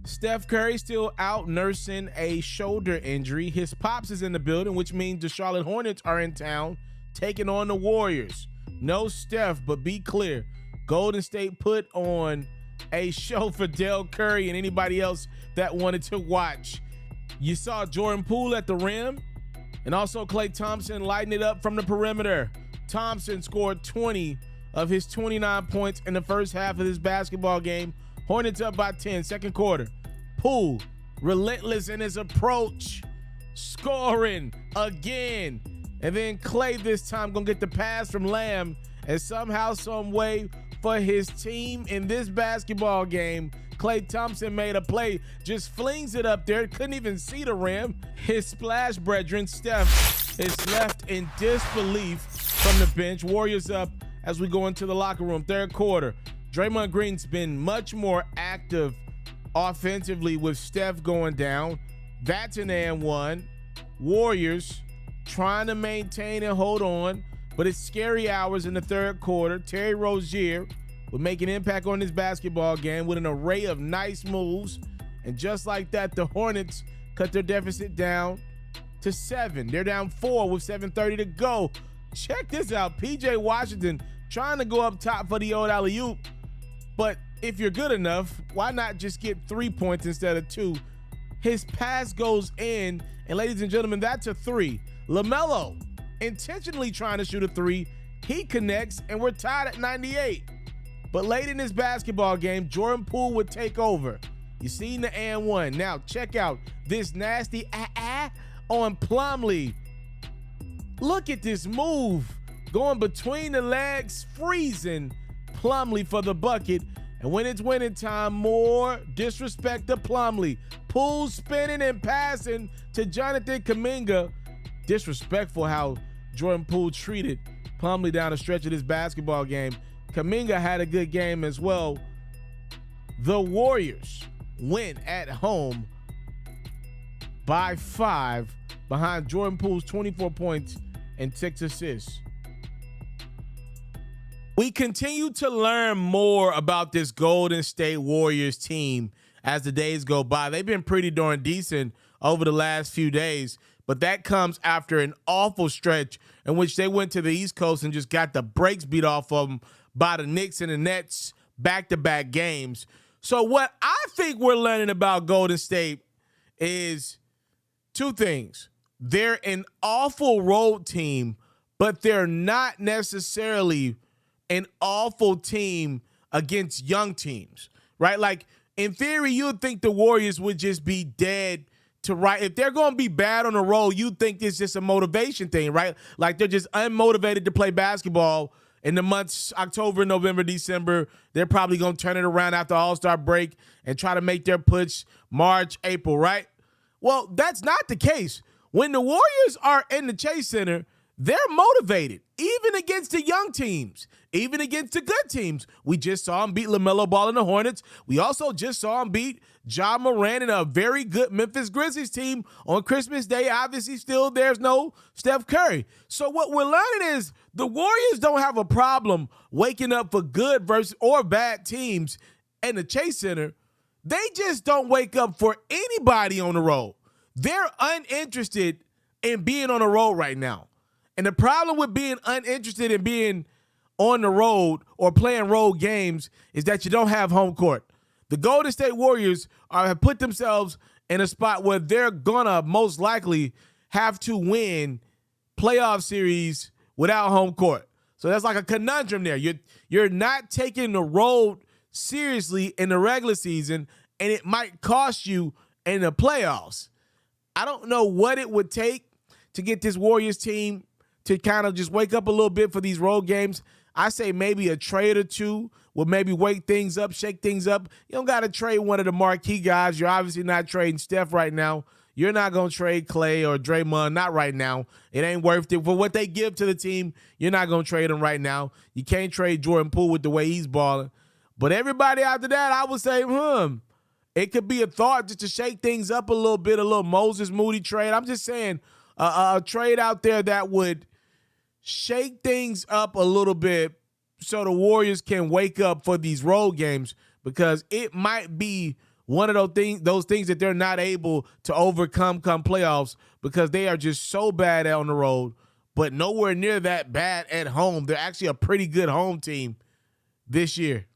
Steph Curry still out nursing a shoulder injury. His pops is in the building, which means the Charlotte Hornets are in town taking on the Warriors. No Steph, but be clear, Golden State put on a show for Del Curry and anybody else that wanted to watch. You saw Jordan Poole at the rim, and also Klay Thompson lighting it up from the perimeter. Thompson scored 20 of his 29 points in the first half of this basketball game. Hornets up by 10, second quarter. Poole, relentless in his approach, scoring again. And then Klay this time gonna get the pass from Lamb, and somehow, some way, for his team in this basketball game, Klay Thompson made a play, just flings it up there, couldn't even see the rim. His splash brethren, Steph, is left in disbelief from the bench. Warriors up as we go into the locker room, third quarter. Draymond Green's been much more active offensively with Steph going down. That's an and one. Warriors trying to maintain and hold on, but it's scary hours in the third quarter. Terry Rozier will make an impact on this basketball game with an array of nice moves. And just like that, the Hornets cut their deficit down to 7. They're down 4 with 7:30 to go. Check this out. PJ Washington trying to go up top for the old alley-oop. But if you're good enough, why not just get 3 points instead of 2? His pass goes in, and ladies and gentlemen, that's a 3. LaMelo intentionally trying to shoot a 3. He connects, and we're tied at 98. But late in this basketball game, Jordan Poole would take over. You seen the and one. Now check out this nasty on Plumlee. Look at this move. Going between the legs, freezing Plumlee for the bucket. And when it's winning time, more disrespect to Plumlee. Poole spinning and passing to Jonathan Kuminga. Disrespectful how Jordan Poole treated Plumlee down the stretch of this basketball game. Kuminga had a good game as well. The Warriors win at home by 5 behind Jordan Poole's 24 points and 6 assists. We continue to learn more about this Golden State Warriors team as the days go by. They've been pretty darn decent over the last few days, but that comes after an awful stretch in which they went to the East Coast and just got the brakes beat off of them by the Knicks and the Nets back-to-back games. So what I think we're learning about Golden State is 2 things. They're an awful road team, but they're not necessarily an awful team against young teams, right? Like, in theory, you would think the Warriors would just be dead to right. If they're going to be bad on the road, you'd think it's just a motivation thing, right? Like, they're just unmotivated to play basketball in the months October, November, December. They're probably going to turn it around after All-Star break and try to make their push March, April, right? Well, that's not the case. When the Warriors are in the Chase Center, they're motivated, even against the young teams, even against the good teams. We just saw them beat LaMelo Ball and the Hornets. We also just saw them beat Ja Morant and a very good Memphis Grizzlies team on Christmas Day. Obviously, still there's no Steph Curry. So what we're learning is the Warriors don't have a problem waking up for good versus or bad teams in the Chase Center. They just don't wake up for anybody on the road. They're uninterested in being on the road right now. And the problem with being uninterested in being on the road or playing road games is that you don't have home court. The Golden State Warriors have put themselves in a spot where they're gonna most likely have to win playoff series without home court. So that's like a conundrum there. You're not taking the road seriously in the regular season, and it might cost you in the playoffs. I don't know what it would take to get this Warriors team to kind of just wake up a little bit for these road games. I say maybe a trade or 2 will maybe wake things up, shake things up. You don't got to trade one of the marquee guys. You're obviously not trading Steph right now. You're not going to trade Klay or Draymond, not right now. It ain't worth it. For what they give to the team, you're not going to trade them right now. You can't trade Jordan Poole with the way he's balling. But everybody after that, I would say, it could be a thought just to shake things up a little bit, a little Moses Moody trade. I'm just saying a trade out there that would shake things up a little bit so the Warriors can wake up for these road games, because it might be one of those things that they're not able to overcome come playoffs because they are just so bad on the road, but nowhere near that bad at home. They're actually a pretty good home team this year.